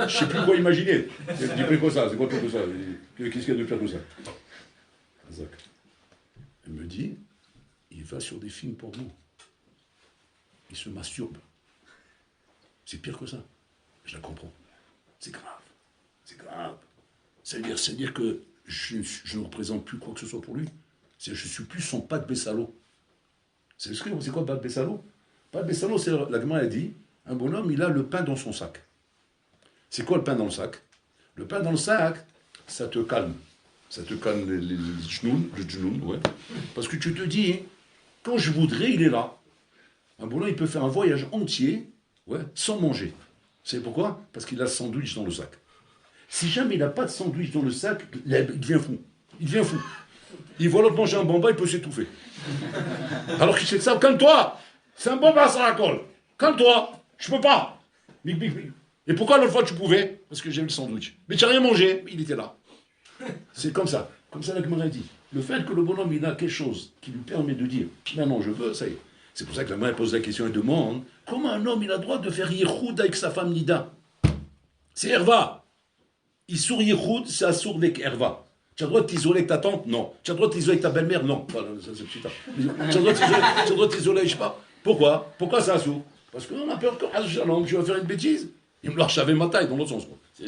Je sais plus quoi imaginer. Il dit pire que ça, c'est quoi pire que ça? Qu'est-ce qu'il y a de pire que ça? Azak. Elle me dit, il va sur des films porno. Il se masturbe. C'est pire que ça. Je la comprends. C'est grave. C'est grave. C'est-à-dire que je ne représente plus quoi que ce soit pour lui. Je ne suis plus son Pat Bessalo. C'est quoi Pat Bessalo? Pat Bessalo, c'est la Gemara a dit, un bonhomme, il a le pain dans son sac. C'est quoi le pain dans le sac? Le pain dans le sac, ça te calme. Ça te calme le genoun, ouais. Parce que tu te dis, quand je voudrais, il est là. Un bonhomme, il peut faire un voyage entier, ouais, sans manger. Vous savez pourquoi? Parce qu'il a le sandwich dans le sac. Si jamais il n'a pas de sandwich dans le sac, il devient fou. Il devient fou. Il voit l'autre manger un bamba, il peut s'étouffer. Alors qu'il sait ça, calme-toi! C'est un bamba, ça racole. Calme-toi! Je peux pas! Et pourquoi l'autre fois tu pouvais? Parce que j'ai eu le sandwich. Mais tu n'as rien mangé, il était là. C'est comme ça. Comme ça, la Gemara dit. Le fait que le bonhomme, il a quelque chose qui lui permet de dire, non, je veux, ça y est. C'est pour ça que la mère pose la question et demande comment un homme il a le droit de faire yichoud avec sa femme Nida? C'est Herva. Il sourd yichoud, c'est assourd avec Herva. Tu as le droit de t'isoler avec ta tante? Non. Tu as le droit de t'isoler avec ta belle-mère? Non. Voilà, ça c'est petit. Tu as le droit de t'isoler, je sais pas. Pourquoi? Pourquoi c'est assourd? Parce qu'on a peur que tu vas faire une bêtise. Il me lâche avec ma taille dans l'autre sens. Tu es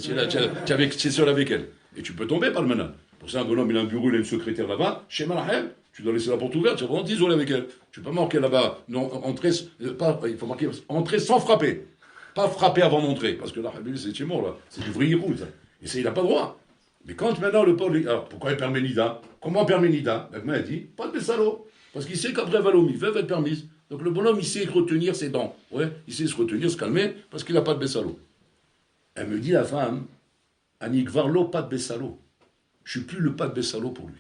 seul avec elle. Et tu peux tomber par le menal. Pour ça, un bonhomme, il a un bureau, il a une secrétaire là-bas. Chez Malachem. Tu dois laisser la porte ouverte, tu vas vraiment t'isoler avec elle. Tu ne peux pas marquer là-bas, non, entrer, il faut marquer entrer sans frapper. Pas frapper avant d'entrer, parce que là, c'est chez moi, là. C'est du vrai hirou, ça. Et ça, il n'a pas droit. Mais quand maintenant le Paul, alors pourquoi il permet Nida? Comment permet Nida? La a dit, pas de Bessalo. Parce qu'il sait qu'après Valomi, va être permise. Donc le bonhomme, il sait retenir ses dents. Ouais, il sait se retenir, se calmer, parce qu'il n'a pas de Bessalo. Elle me dit, la femme, Annick Varlo, pas de Bessalo. Je ne suis plus le pas de Bessalo pour lui.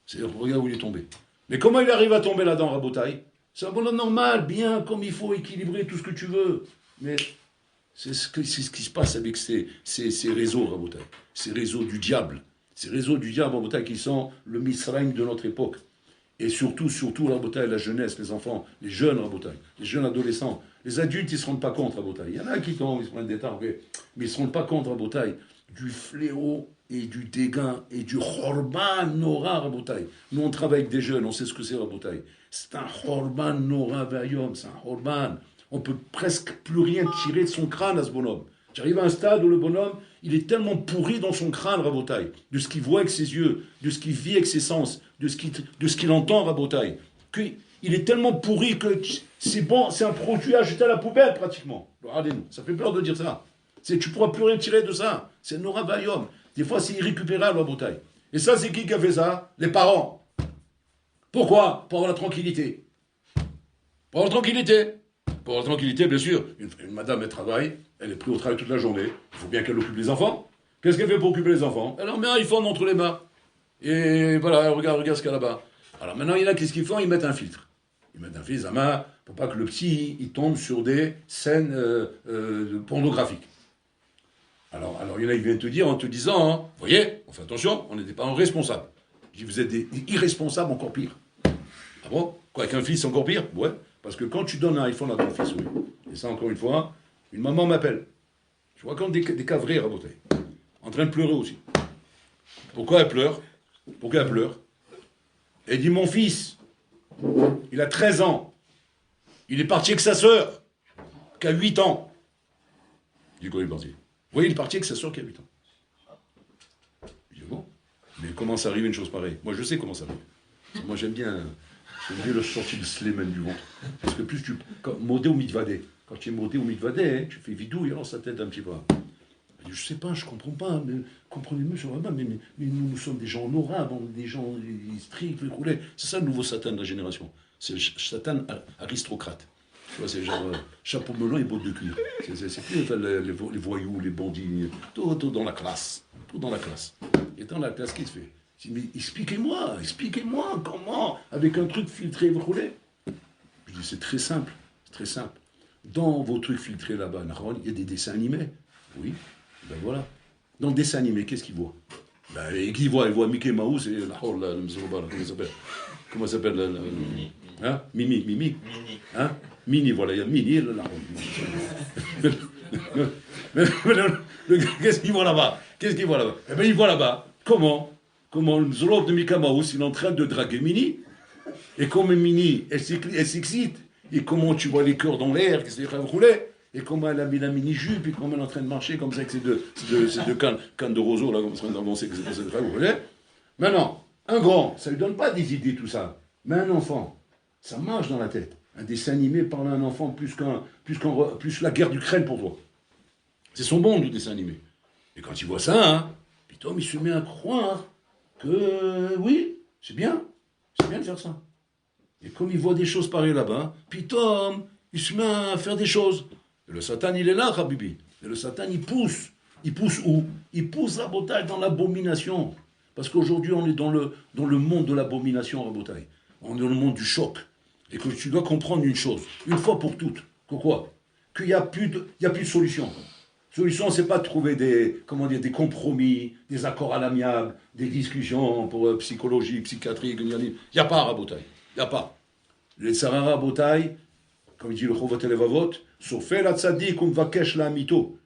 C'est-à-dire, regarde où il est tombé. Mais comment il arrive à tomber là-dedans, Rabotai? C'est un bonhomme normal, bien, comme il faut, équilibrer tout ce que tu veux. Mais C'est ce qui se passe avec ces réseaux, Rabotai. Ces réseaux du diable. Ces réseaux du diable, Rabotai, qui sont le Misraïm de notre époque. Et surtout, Rabotai, la jeunesse, les enfants, les jeunes, Rabotai, les jeunes adolescents. Les adultes, ils ne se rendent pas compte, Rabotai. Il y en a qui tombent, ils se prennent des tards, mais ils ne se rendent pas compte, Rabotai, du fléau et du dégain et du Khorban Nora, Rabotai. Nous, on travaille avec des jeunes, on sait ce que c'est, Rabotai. C'est un Khorban Nora Vayom, c'est un Khorban. On peut presque plus rien tirer de son crâne à ce bonhomme. J'arrive à un stade où le bonhomme, il est tellement pourri dans son crâne, Rabotai, de ce qu'il voit avec ses yeux, de ce qu'il vit avec ses sens, de ce qu'il entend, Rabotai, qu'il est tellement pourri que c'est bon, c'est un produit à jeter à la poubelle, pratiquement. Regardez-nous, ça fait peur de dire ça. Tu ne pourras plus rien tirer de ça. C'est Nora Vayom. Des fois, c'est irrécupérable, Rabotai. Et ça, c'est qui a fait ça? Les parents. Pourquoi? Pour avoir la tranquillité. Pour avoir la tranquillité. Pour la tranquillité, bien sûr. Une madame, elle travaille, elle est prise au travail toute la journée. Il faut bien qu'elle occupe les enfants. Qu'est-ce qu'elle fait pour occuper les enfants? Elle leur met un iPhone entre les mains. Et voilà, regarde ce qu'il y a là-bas. Alors maintenant, il y en a, qu'est-ce qu'ils font? Ils mettent un filtre. Ils mettent un filtre à main pour pas que le petit, il tombe sur des scènes pornographiques. Alors, il y en a, ils viennent te dire en te disant, vous voyez, on fait attention, on n'est pas responsables. Je dis, vous êtes des irresponsables, encore pire. Ah bon? Quoi, avec un fils, encore pire? Ouais. Parce que quand tu donnes un iPhone à ton fils, oui. Et ça, encore une fois, une maman m'appelle. Je vois quand des cavrés, Rabotai, en train de pleurer aussi. Pourquoi elle pleure? Pourquoi elle pleure? Elle dit, mon fils, il a 13 ans. Il est parti avec sa sœur, qui a 8 ans. Je dis, quoi, il est parti? Oui, il est parti avec sa sœur qui a 8 ans. Je dis, bon, mais comment ça arrive une chose pareille? Moi, je sais comment ça arrive. Moi, j'aime bien le sorti de Slémen du ventre. Parce que plus tu... Modé ou mitvadé. Quand tu es modé ou mitvadé, tu fais vidouille, alors ça t'aide un petit peu. Je ne sais pas, je ne comprends pas. Mais comprenez-moi, mais nous sommes des gens honorables, des gens stricts, c'est ça le nouveau Satan de la génération. C'est le Satan aristocrate. Tu vois, c'est genre chapeau melon et bottes de cuir. C'est plus les voyous, les bandits, tout dans la classe. Tout dans la classe. Et dans la classe, qu'est-ce qu'il fait? Mais expliquez-moi comment, avec un truc filtré, vous roulez? Je dis, c'est très simple. Dans vos trucs filtrés là-bas, il y a des dessins animés. Oui, ben voilà. Dans le dessin animé, qu'est-ce qu'il voit? Ben, il voit Mickey Mouse et comment ça s'appelle hein? Mimi. Hein? Mini, voilà, il y a Mini, qu'est-ce qu'il voit là-bas? Eh bien, il voit là-bas. Comment le Zolov de Mickey Mouse, il est en train de draguer Mini. Et comme Mini, elle s'excite. Et comment tu vois les cœurs dans l'air, qui s'est roulé. Et comment elle a mis la mini-jupe, et comment elle est en train de marcher comme ça avec ces deux cannes de roseau, là, comme ça, d'avancer, que c'est vous voyez. Maintenant, un grand, ça ne lui donne pas des idées, tout ça. Mais un enfant, ça marche dans la tête. Un dessin animé parle à un enfant plus la guerre d'Ukraine pour toi. C'est son monde, le dessin animé. Et quand il voit ça, hein, putain, il se met à croire que, oui, c'est bien de faire ça. Et comme il voit des choses pareilles là-bas, putain, il se met à faire des choses. Et le Satan, il est là, Habibi. Et le Satan, il pousse. Il pousse où? Il pousse Rabotai dans l'abomination. Parce qu'aujourd'hui, on est dans le monde de l'abomination, Rabotai. On est dans le monde du choc. Et que tu dois comprendre une chose, une fois pour toutes. Que quoi? Qu'il n'y a plus de solution. Solution, c'est pas de trouver des compromis, des accords à l'amiable, des discussions pour psychologie, psychiatrie. Il n'y a pas, Rabotai. Il n'y a pas. Les Sarara, Rabotai, comme il dit le Chovat Elevavot, Sofel la tzaddik umvakesh la mito.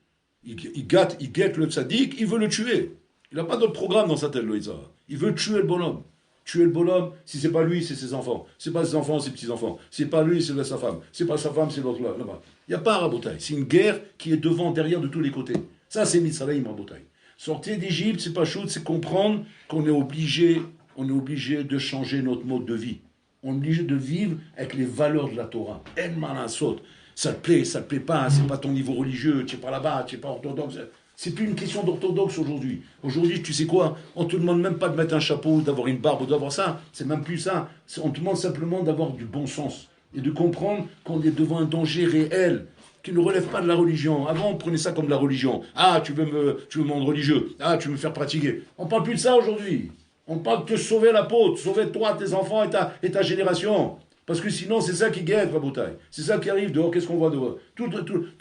Il guette le tzaddik, il veut le tuer. Il n'a pas d'autre programme dans sa tête, le Yitzhak. Il veut tuer le bonhomme. Tuer le bonhomme, si c'est pas lui, c'est ses enfants. C'est pas ses enfants, ses petits-enfants. C'est pas lui, c'est sa femme. C'est pas sa femme, c'est l'autre là-bas. Il n'y a pas Rabotai. C'est une guerre qui est devant, derrière, de tous les côtés. Ça, c'est Mitzrayim, Rabotai. Sortir d'Égypte, c'est pas chaud, c'est comprendre qu'on est obligé de changer notre mode de vie. On est obligé de vivre avec les valeurs de la Torah. En malasot. Ça te plaît pas, c'est pas ton niveau religieux, tu n'es pas là-bas, tu n'es pas orthodoxe. C'est plus une question d'orthodoxe aujourd'hui. Aujourd'hui, tu sais quoi? On te demande même pas de mettre un chapeau, d'avoir une barbe ou d'avoir ça. C'est même plus ça. On te demande simplement d'avoir du bon sens et de comprendre qu'on est devant un danger réel qui ne relève pas de la religion. Avant, on prenait ça comme de la religion. Ah, tu veux me rendre religieux. Ah, tu veux me faire pratiquer. On parle plus de ça aujourd'hui. On parle de te sauver la peau, de sauver toi, tes enfants et ta génération. Parce que sinon, c'est ça qui guette, Rabotaï. C'est ça qui arrive dehors. Qu'est-ce qu'on voit dehors? Tout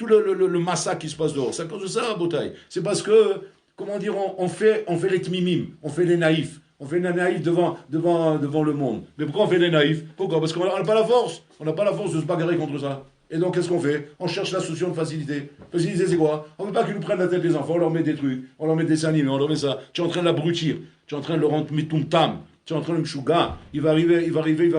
le massacre qui se passe dehors. C'est à cause de ça, Rabotaï. C'est parce que, comment dire, on fait les tmimim, on fait les naïfs. On fait les naïfs devant le monde. Mais pourquoi on fait les naïfs? Pourquoi? Parce qu'on n'a pas la force. On n'a pas la force de se bagarrer contre ça. Et donc, qu'est-ce qu'on fait? On cherche la solution de facilité. Facilité, c'est quoi? On ne veut pas qu'ils nous prennent la tête des enfants, on leur met des trucs, on leur met des animés, on leur met ça. Tu es en train de l'abrutir. Tu es en train de le rendre mitumtam. Tu es en train de le mchouga. Il va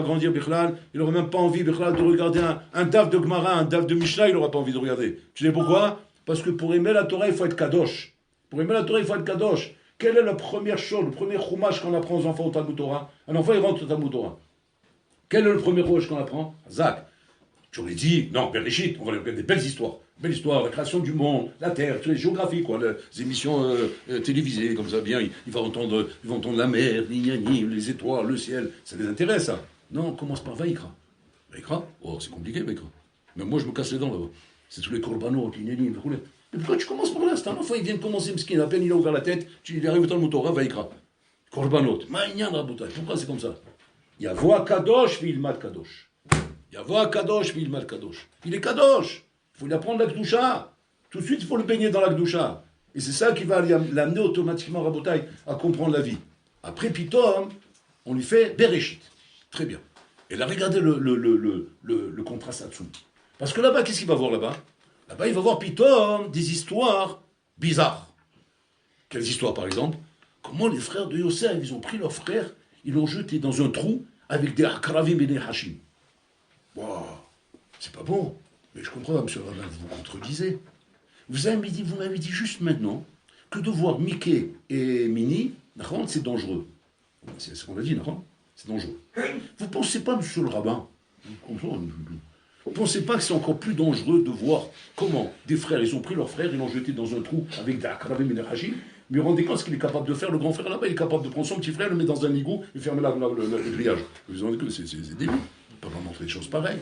grandir, Bichlal. Il n'aura même pas envie, Bichlal, de regarder un daf de Gemara, un daf de Mishnah, il n'aura pas envie de regarder. Tu sais pourquoi? Parce que pour aimer la Torah, il faut être kadosh. Pour aimer la Torah, il faut être kadosh. Quelle est la première chose, le premier chumash qu'on apprend aux enfants au Talmud Torah? Un enfant, il rentre au Talmud Torah. Quel est le premier chumash qu'on apprend? Zak. Tu aurais dit, non, Bereshit, on va regarder des belles histoires. Belle histoire, la création du monde, la terre, les géographies, quoi, les émissions télévisées, comme ça, bien, ils vont entendre la mer, les étoiles, le ciel, ça les intéresse, ça. Non, on commence par Vaïkra. Vaïkra? Oh, c'est compliqué, Vaïkra. Mais moi, je me casse les dents, là-bas. C'est tous les korbanot, mais pourquoi tu commences par là? C'est un enfant, il vient de commencer, parce qu'il a peine, il a ouvert la tête, il arrive dans le Torah, Vaïkra. Korbanot. Pourquoi c'est comme ça? Il y a voix Kadosh, puis il mat Kadosh. Il y a voix Kadosh, puis il mat Kadosh. Il est Kadosh. Il faut lui apprendre la Gdoucha. Tout de suite, il faut le baigner dans la Gdoucha. Et c'est ça qui va l'amener automatiquement, Rabotaï, à comprendre la vie. Après Pitom, on lui fait Bereshit. Très bien. Et là, regardez le contraste là-dessous. Parce que là-bas, qu'est-ce qu'il va voir là-bas? Là-bas, il va voir Pitom des histoires bizarres. Quelles histoires, par exemple? Comment les frères de Yosef, ils ont pris leur frère, ils l'ont jeté dans un trou avec des akravim et des hachim. Wow, c'est pas bon. Mais je comprends, monsieur le rabbin, vous vous contredisez. Vous m'avez dit juste maintenant que de voir Mickey et Minnie, c'est dangereux. C'est ce qu'on a dit, c'est dangereux. Vous ne pensez pas, monsieur le rabbin, vous ne pensez pas que c'est encore plus dangereux de voir comment des frères, ils ont pris leur frère, ils l'ont jeté dans un trou avec des akravim et des hachim, mais vous rendez compte ce qu'il est capable de faire, le grand frère là-bas, il est capable de prendre son petit frère, le mettre dans un égout et fermer le grillage. Vous vous rendez compte, c'est débile. On ne peut pas montrer des choses pareilles.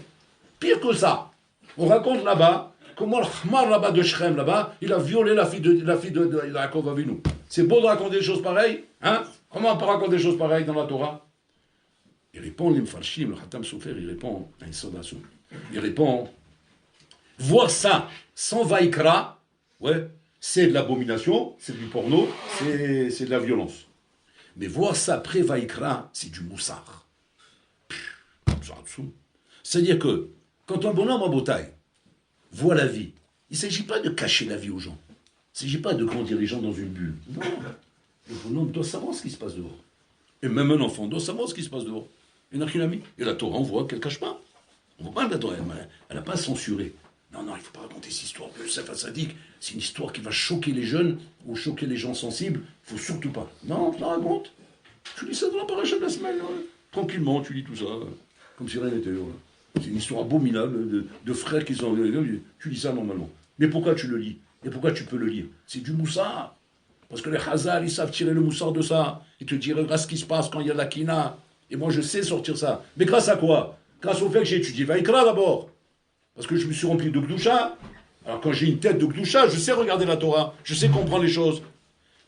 Pire que ça. On raconte là-bas comment le Khmar là-bas de Shrem, là-bas, il a violé la fille de Yaakov Avinu. C'est beau de raconter des choses pareilles, hein? Comment on peut raconter des choses pareilles dans la Torah? Il répond, l'Imfarshim, le Khatam Sofer, il répond à une sondation. Il répond, voir ça sans Vaikra, ouais, c'est de l'abomination, c'est du porno, c'est de la violence. Mais voir ça après Vaikra, c'est du moussard. C'est-à-dire que, quand un bonhomme en bataille voit la vie, il ne s'agit pas de cacher la vie aux gens. Il ne s'agit pas de grandir les gens dans une bulle. Non. Le bonhomme doit savoir ce qui se passe dehors. Et même un enfant doit savoir ce qui se passe dehors. Il n'a qu'une amie. Et la Torah, on voit qu'elle ne cache pas. On ne voit pas la Torah. Elle n'a pas censuré. Non, il ne faut pas raconter cette histoire de Yosef Sadiq. C'est une histoire qui va choquer les jeunes ou choquer les gens sensibles. Il ne faut surtout pas. Non, tu la racontes. Tu lis ça dans la paracha de la semaine. Ouais. Tranquillement, tu lis tout ça. Comme si rien n'était. Ouais. C'est une histoire abominable de frères qui sont... Tu lis ça normalement. Mais pourquoi tu le lis? Et pourquoi tu peux le lire? C'est du moussard. Parce que les Chazal, ils savent tirer le moussard de ça. Ils te diront, regarde ce qui se passe quand il y a la kina. Et moi, je sais sortir ça. Mais grâce à quoi? Grâce au fait que j'ai étudié Vaikra d'abord. Parce que je me suis rempli de Gdoucha. Alors quand j'ai une tête de Gdoucha, je sais regarder la Torah. Je sais comprendre les choses.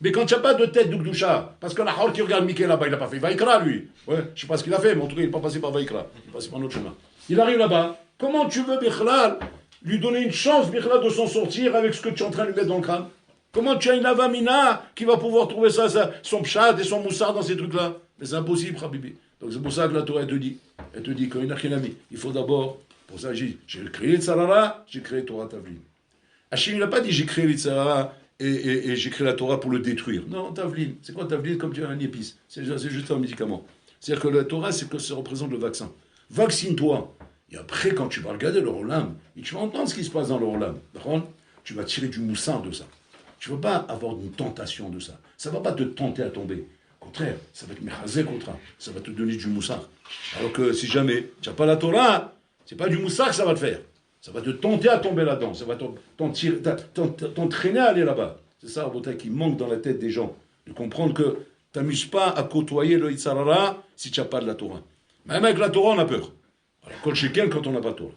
Mais quand il n'y a pas de tête de Gdoucha, parce que la Hor qui regarde Mickey là-bas, il n'a pas fait Vaikra, lui. Ouais, je ne sais pas ce qu'il a fait, mais en tout cas, il n'est pas passé par Vaikra. Il est passé par notre chemin. Il arrive là-bas. Comment tu veux, Bichlal, lui donner une chance, Bichlal, de s'en sortir avec ce que tu es en train de lui mettre dans le crâne? Comment tu as une avamina qui va pouvoir trouver ça, son pshat et son moussard dans ces trucs-là? Mais c'est impossible, Habibi. Donc c'est pour ça que la Torah, elle te dit qu'il n'a qu'un ami. Il faut d'abord, pour ça, j'ai créé les Tzarara, j'ai créé Torah Tavlin. Hachem, il n'a pas dit j'ai créé les Tzarara et j'ai créé la Torah pour le détruire. Non, Tavlin. C'est quoi Tavlin? Comme tu as un épice. C'est juste un médicament. C'est-à-dire que la Torah, c'est que ça représente le vaccin. Vaccine-toi. Et après, quand tu vas regarder le Rolam, et tu vas entendre ce qui se passe dans le Rolam, tu vas tirer du moussard de ça. Tu ne vas pas avoir une tentation de ça. Ça ne va pas te tenter à tomber. Au contraire, ça va te mechazek contre. Ça va te donner du moussard. Alors que si jamais tu n'as pas la Torah, c'est pas du moussard que ça va te faire. Ça va te tenter à tomber là-dedans. Ça va t'entraîner à aller là-bas. C'est ça, Rabotai, qui manque dans la tête des gens. De comprendre que tu t'amuses pas à côtoyer le Yitzharara si tu n'as pas de la Torah. Même avec la Torah, on a peur. Alors, quand on n'a pas de Torah.